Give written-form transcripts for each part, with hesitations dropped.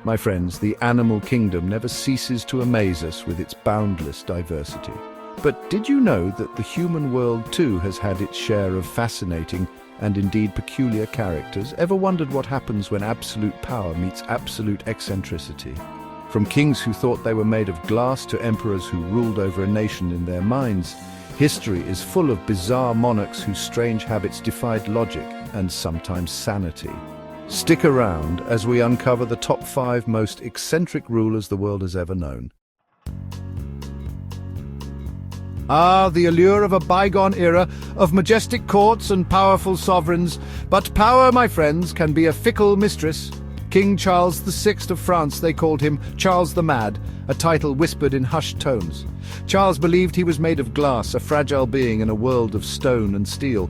My friends, the animal kingdom never ceases to amaze us with its boundless diversity. But did you know that the human world too has had its share of fascinating and indeed peculiar characters? Ever wondered what happens when absolute power meets absolute eccentricity? From kings who thought they were made of glass to emperors who ruled over a nation in their minds, history is full of bizarre monarchs whose strange habits defied logic and sometimes sanity. Stick around as we uncover the top 5 most eccentric rulers the world has ever known. The allure of a bygone era of majestic courts and powerful sovereigns. But power, my friends, can be a fickle mistress. King Charles VI of France, they called him Charles the Mad, a title whispered in hushed tones. Charles believed he was made of glass, a fragile being in a world of stone and steel.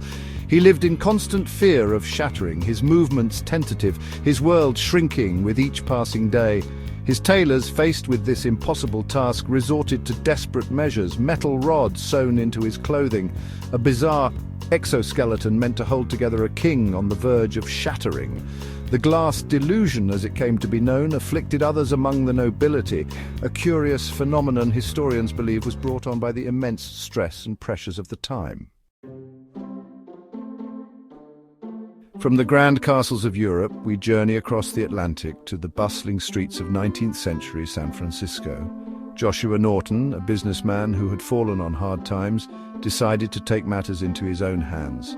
He lived in constant fear of shattering, his movements tentative, his world shrinking with each passing day. His tailors, faced with this impossible task, resorted to desperate measures, metal rods sewn into his clothing, a bizarre exoskeleton meant to hold together a king on the verge of shattering. The glass delusion, as it came to be known, afflicted others among the nobility, a curious phenomenon historians believe was brought on by the immense stress and pressures of the time. From the grand castles of Europe, we journey across the Atlantic to the bustling streets of 19th century San Francisco. Joshua Norton, a businessman who had fallen on hard times, decided to take matters into his own hands.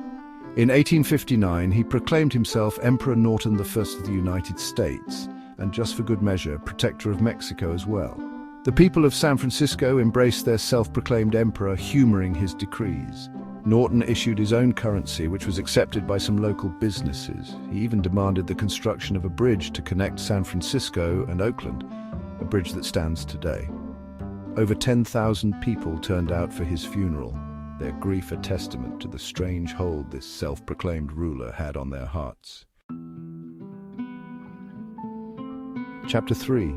In 1859, he proclaimed himself Emperor Norton I of the United States, and just for good measure, protector of Mexico as well. The people of San Francisco embraced their self-proclaimed emperor, humoring his decrees. Norton issued his own currency, which was accepted by some local businesses. He even demanded the construction of a bridge to connect San Francisco and Oakland, a bridge that stands today. Over 10,000 people turned out for his funeral, their grief a testament to the strange hold this self-proclaimed ruler had on their hearts. Chapter 3.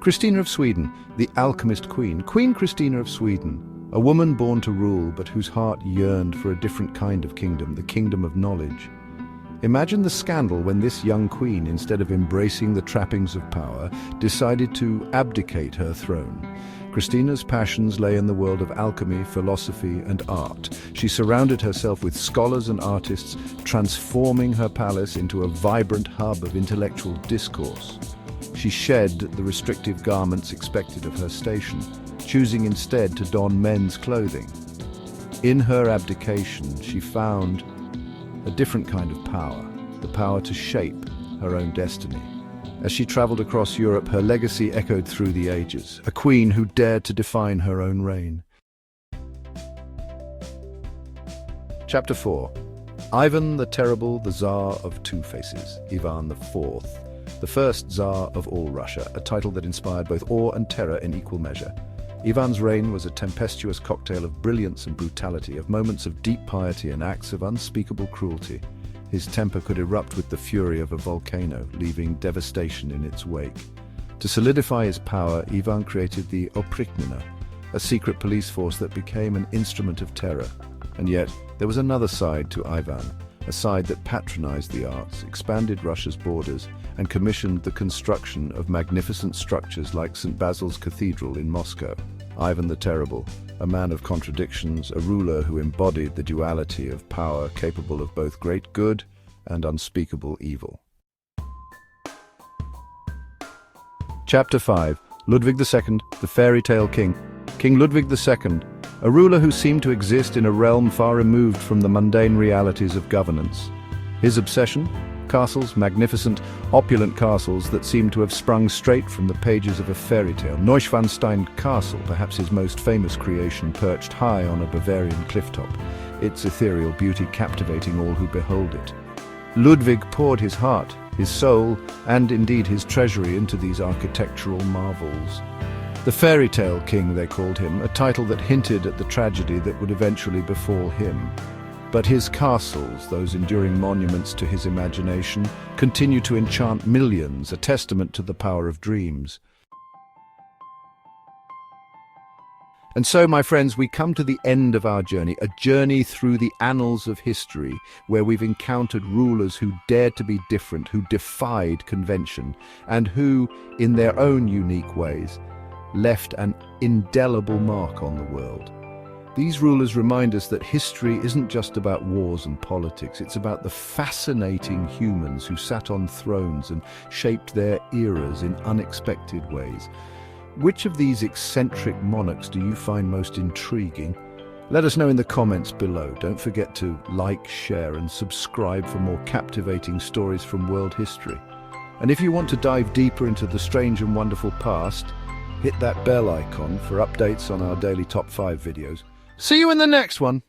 Christina of Sweden, the Alchemist Queen. Queen Christina of Sweden, a woman born to rule but whose heart yearned for a different kind of kingdom, the kingdom of knowledge. Imagine the scandal when this young queen, instead of embracing the trappings of power, decided to abdicate her throne. Christina's passions lay in the world of alchemy, philosophy, and art. She surrounded herself with scholars and artists, transforming her palace into a vibrant hub of intellectual discourse. She shed the restrictive garments expected of her station, choosing instead to don men's clothing. In her abdication, she found a different kind of power, the power to shape her own destiny. As she traveled across Europe, her legacy echoed through the ages, a queen who dared to define her own reign. Chapter 4. Ivan the Terrible, the Tsar of Two Faces, Ivan IV, the first Tsar of all Russia, a title that inspired both awe and terror in equal measure. Ivan's reign was a tempestuous cocktail of brilliance and brutality, of moments of deep piety and acts of unspeakable cruelty. His temper could erupt with the fury of a volcano, leaving devastation in its wake. To solidify his power, Ivan created the Oprichnina, a secret police force that became an instrument of terror. And yet, there was another side to Ivan, a side that patronized the arts, expanded Russia's borders, and commissioned the construction of magnificent structures like St. Basil's Cathedral in Moscow. Ivan the Terrible, a man of contradictions, a ruler who embodied the duality of power capable of both great good and unspeakable evil. Chapter 5. Ludwig II, the Fairytale King. King Ludwig II, a ruler who seemed to exist in a realm far removed from the mundane realities of governance. His obsession? Castles, magnificent, opulent castles that seemed to have sprung straight from the pages of a fairy tale. Neuschwanstein Castle, perhaps his most famous creation, perched high on a Bavarian clifftop, its ethereal beauty captivating all who behold it. Ludwig poured his heart, his soul, and indeed his treasury into these architectural marvels. The Fairytale King, they called him, a title that hinted at the tragedy that would eventually befall him. But his castles, those enduring monuments to his imagination, continue to enchant millions, a testament to the power of dreams. And so, my friends, we come to the end of our journey, a journey through the annals of history, where we've encountered rulers who dared to be different, who defied convention, and who, in their own unique ways, left an indelible mark on the world. These rulers remind us that history isn't just about wars and politics, it's about the fascinating humans who sat on thrones and shaped their eras in unexpected ways. Which of these eccentric monarchs do you find most intriguing? Let us know in the comments below. Don't forget to like, share, and subscribe for more captivating stories from world history. And if you want to dive deeper into the strange and wonderful past, hit that bell icon for updates on our daily top 5 videos. See you in the next one!